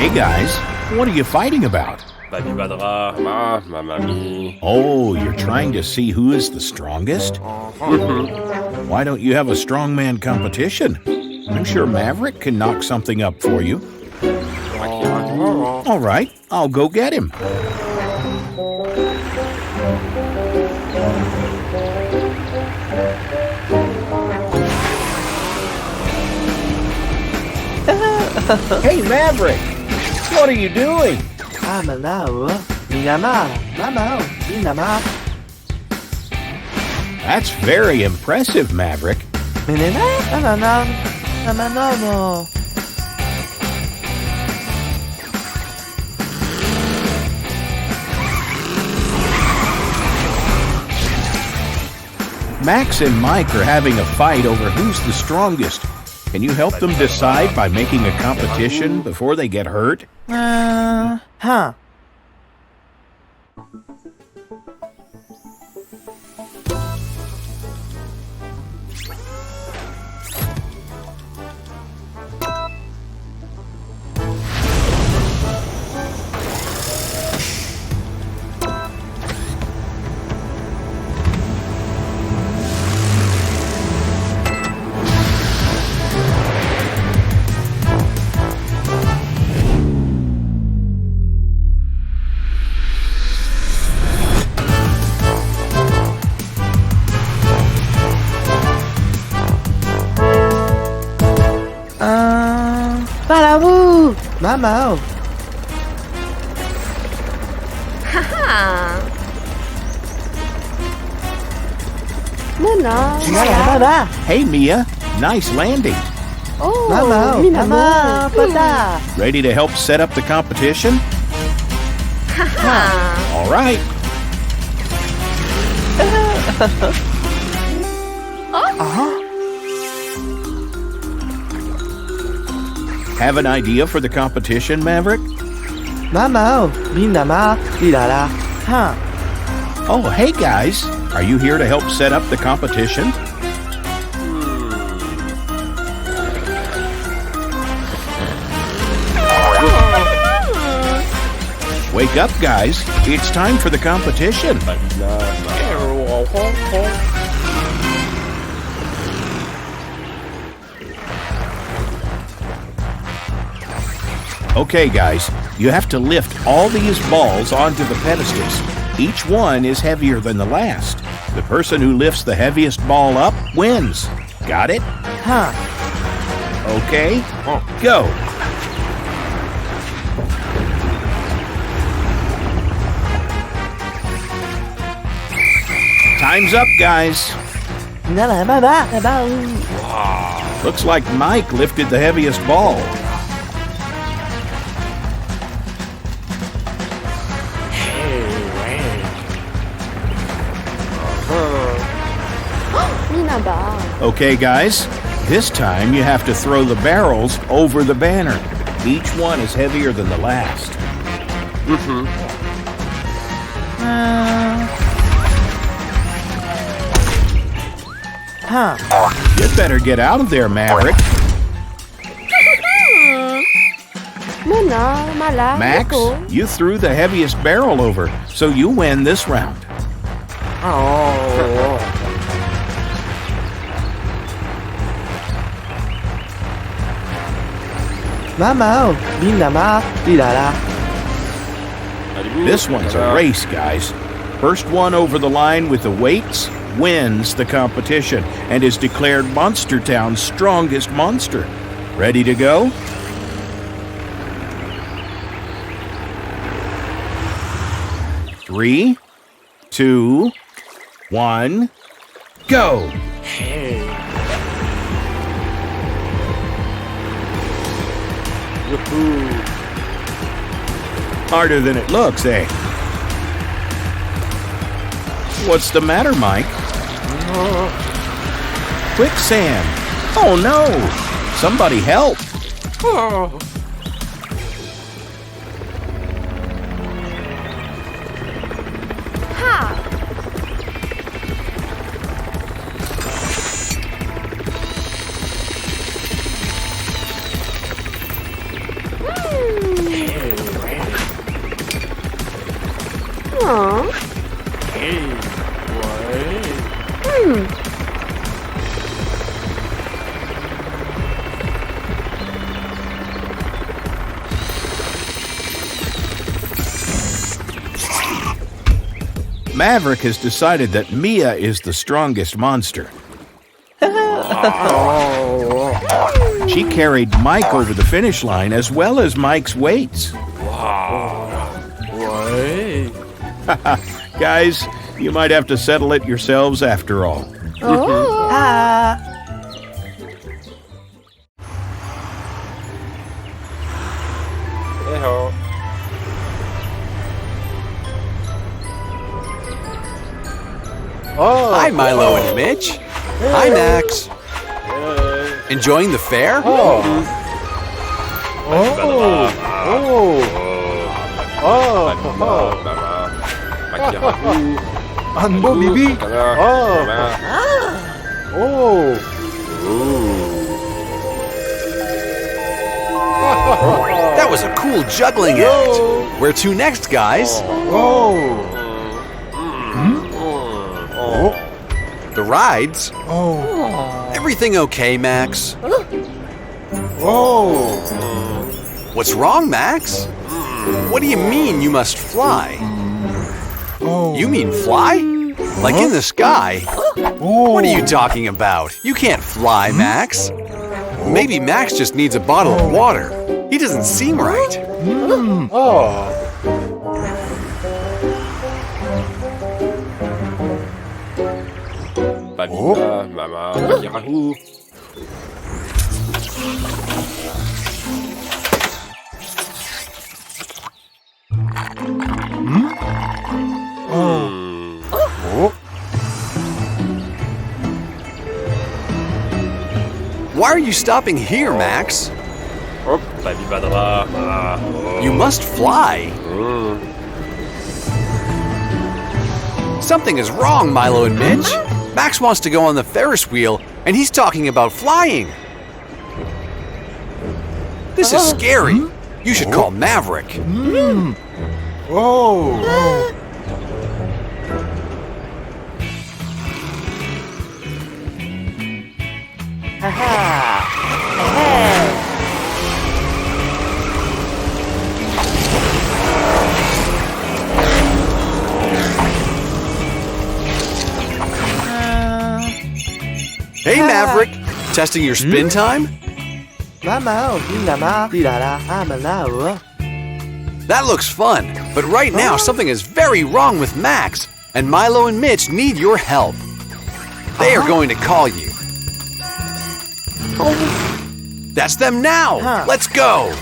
Hey guys, what are you fighting about? Mamma mia. Oh, you're trying to see who is the strongest? Why don't you have a strongman competition? I'm sure Maverick can knock something up for you. All right, I'll go get him. Hey, Maverick! What are you doing? That's very impressive, Maverick. Max and Mike are having a fight over who's the strongest. Can you help them decide by making a competition before they get hurt? Mama. Haha. Hey, Mia. Nice landing. Oh, Mama. Ready to help set up the competition? Haha. All right. Have an idea for the competition, Maverick? Oh, hey guys. Are you here to help set up the competition? Wake up, guys. It's time for the competition. Okay, guys, you have to lift all these balls onto the pedestals. Each one is heavier than the last. The person who lifts the heaviest ball up wins. Got it? Okay, go. Time's up, guys. Looks like Mike lifted the heaviest ball. Okay, guys, this time you have to throw the barrels over the banner. Each one is heavier than the last. You'd better get out of there, Maverick. Max, you threw the heaviest barrel over, so you win this round. This one's a race, guys. First one over the line with the weights wins the competition and is declared Monster Town's strongest monster. Ready to go? Three, 2, 1, go! Harder than it looks, eh? What's the matter, Mike? Quicksand! Oh no! Somebody help! Oh. Maverick has decided that Mia is the strongest monster. She carried Mike over the finish line as well as Mike's weights. Guys, you might have to settle it yourselves after all. Oh. Hi, Milo and Mitch. Hi, Max. Enjoying the fair? 안보 비비. That was a cool juggling act. Where to next, guys? The rides? Everything okay, Max? What's wrong, Max? What do you mean you must fly? You mean fly? Like in the sky? What are you talking about? You can't fly, Max. Maybe Max just needs a bottle of water. He doesn't seem right. Babina, Mama, Yahoo. Why are you stopping here, Max? You must fly. Something is wrong, Milo and Mitch. Max wants to go on the Ferris wheel, and he's talking about flying. This is scary. You should call Maverick. Hey, Maverick. Testing your spin time? Mama, That looks fun, but right now something is very wrong with Max, and Milo and Mitch need your help. They are going to call you. That's them now! Let's go!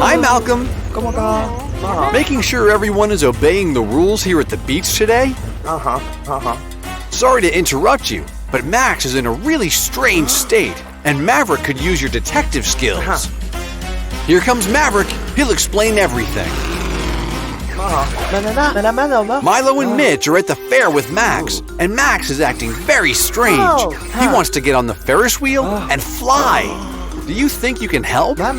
Hi, Malcolm. Making sure everyone is obeying the rules here at the beach today? Sorry to interrupt you, but Max is in a really strange state, and Maverick could use your detective skills. Here comes Maverick. He'll explain everything. Milo and Mitch are at the fair with Max, and Max is acting very strange. He wants to get on the Ferris wheel and fly. Do you think you can help? Great,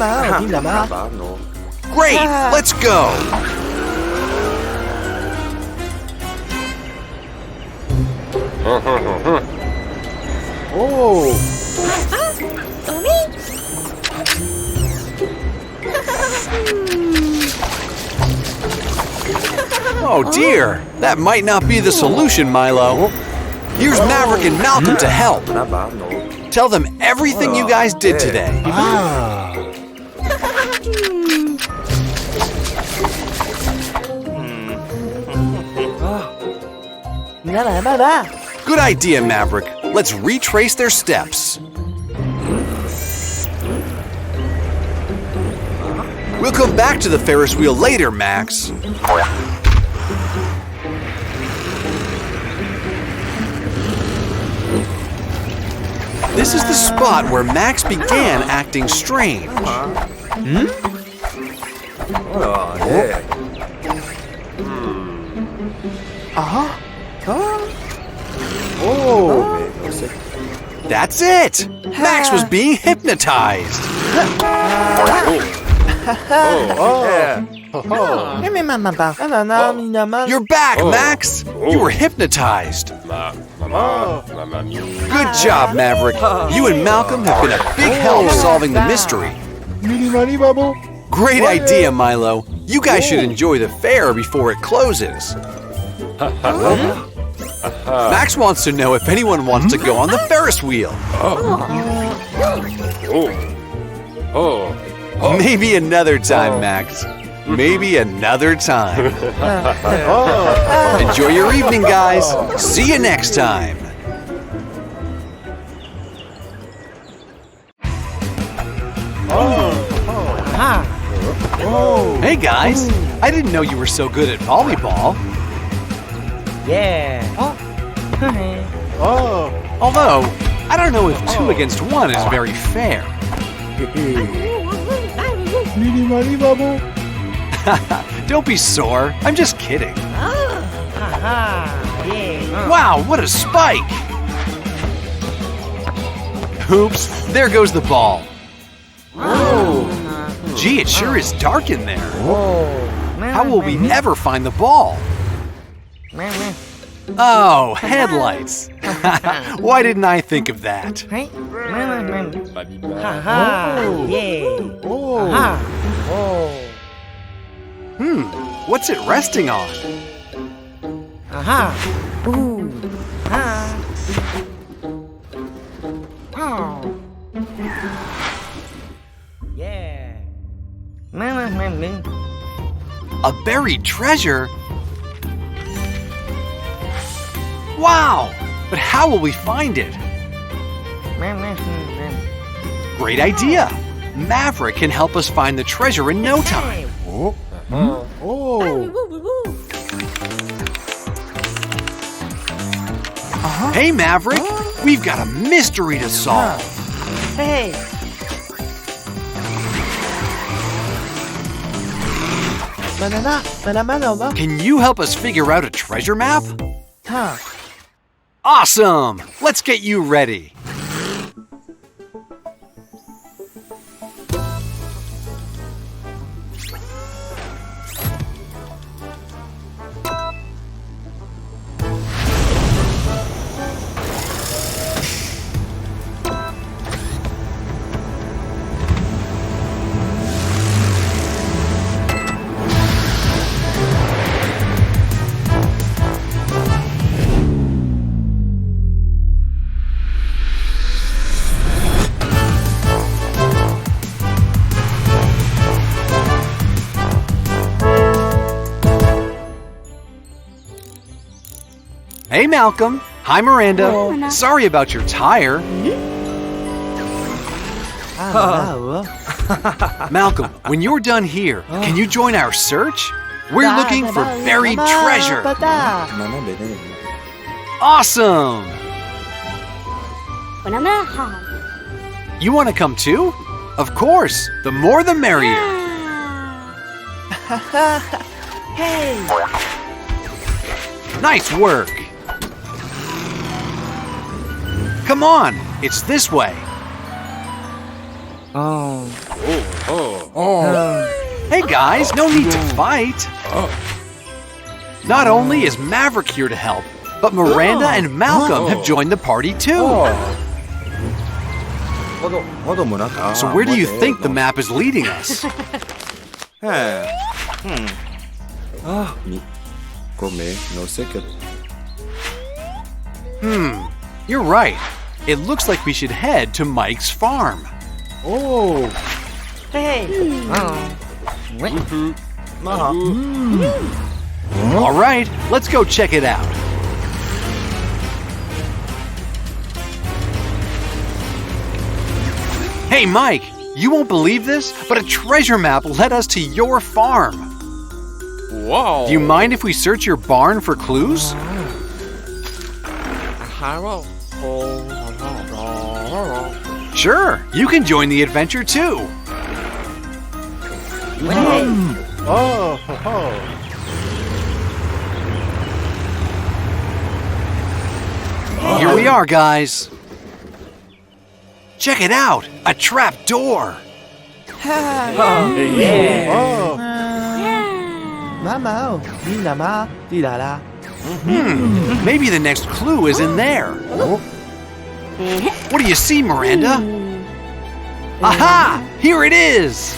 let's go. Oh dear, that might not be the solution, Milo. Here's Maverick and Malcolm to help. Tell them everything you guys did today. Good idea, Maverick. Let's retrace their steps. We'll come back to the Ferris wheel later, Max. This is the spot where Max began acting strange. That's it! Max was being hypnotized. You're back, Max! You were hypnotized. Good job, Maverick. You and Malcolm have been a big help solving the mystery. Great idea, Milo. You guys should enjoy the fair before it closes. Max wants to know if anyone wants to go on the Ferris wheel. Maybe another time, Max. Maybe another time. Enjoy your evening, guys. See you next time. Hey, guys. I didn't know you were so good at volleyball. Although, I don't know if 2 against 1 is very fair. Don't be sore. I'm just kidding. Wow, what a spike! Oops, there goes the ball. Gee, it sure is dark in there. How will we ever find the ball? Oh, headlights. Why didn't I think of that? What's it resting on? A buried treasure? Wow! But how will we find it? Great idea! Maverick can help us find the treasure in no time. Hey, Maverick! We've got a mystery to solve. Can you help us figure out a treasure map? Awesome! Let's get you ready. Hey, Malcolm. Hi, Miranda. Sorry about your tire. Malcolm, when you're done here, can you join our search? We're looking for buried treasure. Awesome! You want to come too? Of course. The more the merrier. Nice work. Come on, it's this way. Hey guys, no need to fight. Not only is Maverick here to help, but Miranda and Malcolm have joined the party too. So where do you think the map is leading us? You're right. It looks like we should head to Mike's farm. Oh. Hey. All right, let's go check it out. Hey, Mike, you won't believe this, but a treasure map led us to your farm. Wow. Do you mind if we search your barn for clues? Sure, you can join the adventure too. Oh. Oh. Here we are, guys. Check it out, a trap door. Oh. Mama, di nama, di da da. Maybe the next clue is in there. What do you see, Miranda? Aha! Here it is!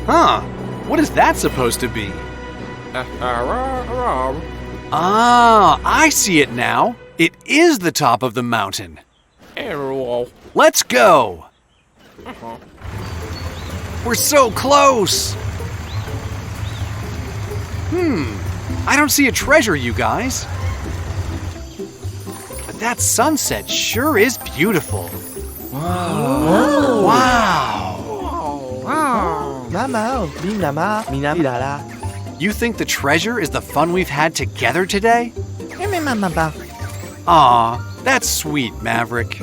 Huh, what is that supposed to be? Ah, I see it now. It is the top of the mountain. Let's go! We're so close! I don't see a treasure, you guys. But that sunset sure is beautiful. Wow! Mama, di nama, mina di da da. You think the treasure is the fun we've had together today? Mama. Aw, that's sweet, Maverick.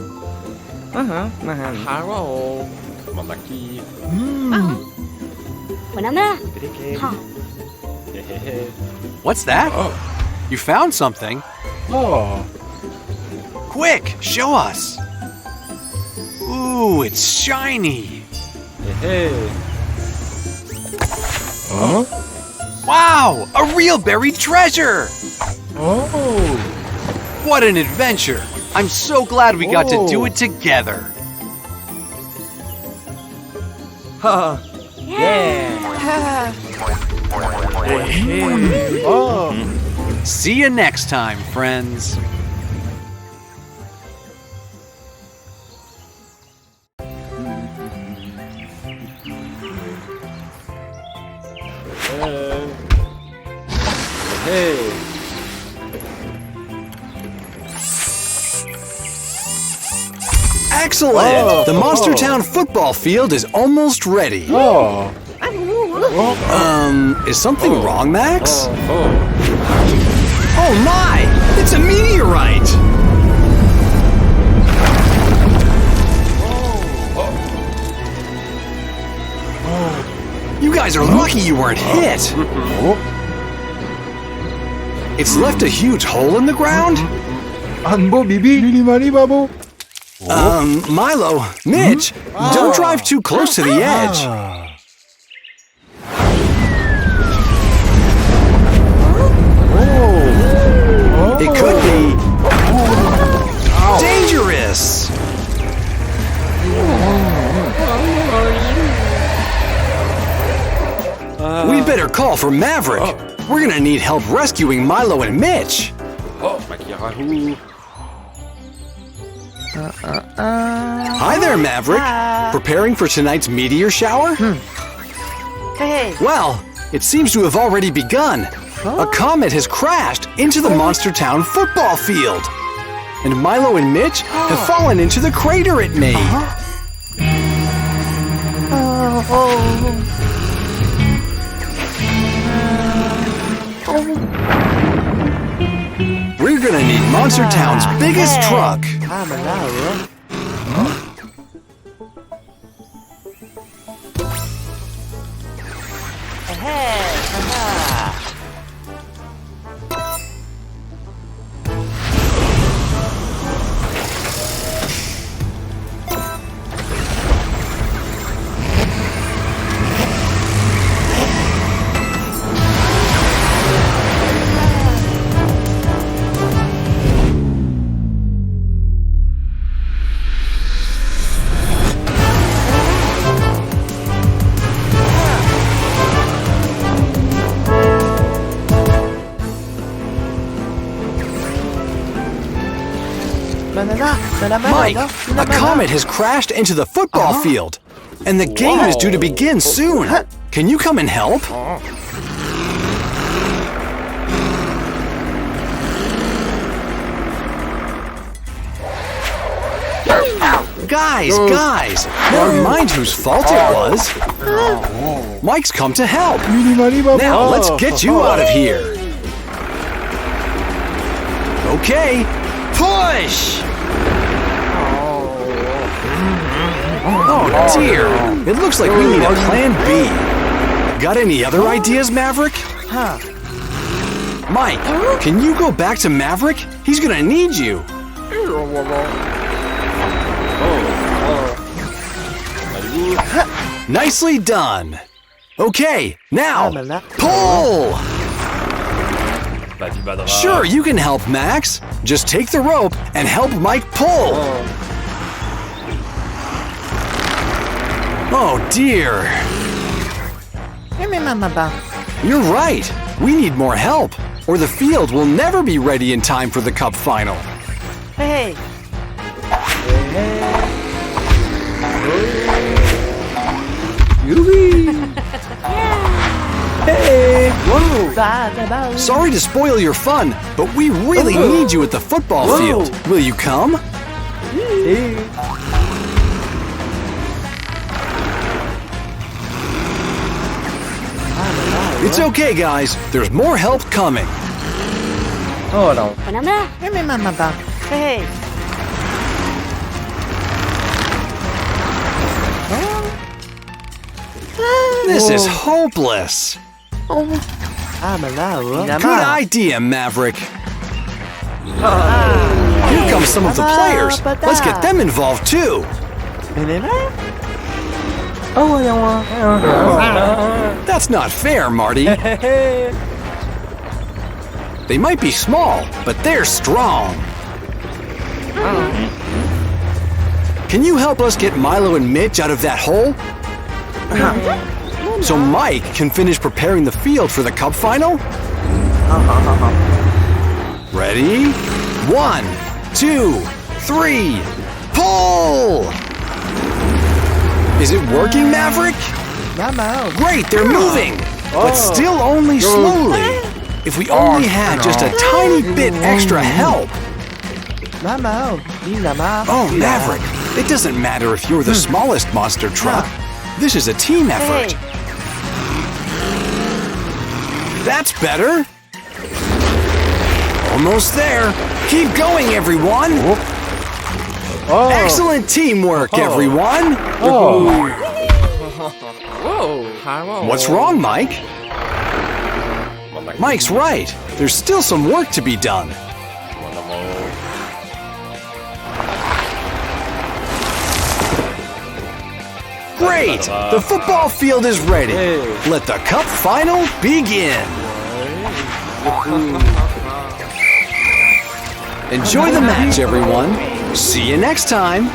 Mamaki. Banana. What's that? You found something? Oh. Quick, show us. Ooh, it's shiny. Wow, a real buried treasure. Oh. What an adventure. I'm so glad we got to do it together. Oh. See you next time, friends. Excellent! The Monster Town football field is almost ready. Oh. Is something wrong, Max? Oh my! It's a meteorite! You guys are lucky you weren't hit. It's left a huge hole in the ground? Anbo bibi, lili mali babo. Milo, Mitch, don't drive too close to the edge. It could be dangerous. We'd better call for Maverick. We're gonna need help rescuing Milo and Mitch. Hi there, Maverick. Preparing for tonight's meteor shower? Hey. Well, it seems to have already begun. A comet has crashed into the Monster Town football field. And Milo and Mitch have fallen into the crater it made. We're gonna need Monster Town's biggest truck. Mike, a comet has crashed into the football field, and the game is due to begin soon. Can you come and help? Guys, never mind whose fault it was. Mike's come to help. Now let's get you out of here. Okay, push! Oh dear, it looks like we need a plan B. Got any other ideas, Maverick? Mike, can you go back to Maverick? He's gonna need you. Nicely done. Okay, now, pull! Vas-y, Badra. Sure, you can help, Max. Just take the rope and help Mike pull. Oh dear. You're right. We need more help, or the field will never be ready in time for the Cup final. Hey, Hey! Whoa! hey. Sorry to spoil your fun, but we really need you at the football field. Will you come? It's okay, guys. There's more help coming. Hey, This is hopeless. Good idea, Maverick. Here come some of the players. Let's get them involved too. That's not fair, Marty. They might be small, but they're strong. Can you help us get Milo and Mitch out of that hole? So Mike can finish preparing the field for the Cup final? Ready? 1, 2, 3, pull! Is it working, Maverick? Great, they're moving, but still only slowly. If we only had just a tiny bit extra help. Oh, Maverick, it doesn't matter if you're the smallest monster truck. This is a team effort. That's better. Almost there. Keep going, everyone. Excellent teamwork, everyone. What's wrong, Mike? Mike's right. There's still some work to be done. Great! The football field is ready. Let the Cup final begin. Enjoy the match, everyone. See you next time.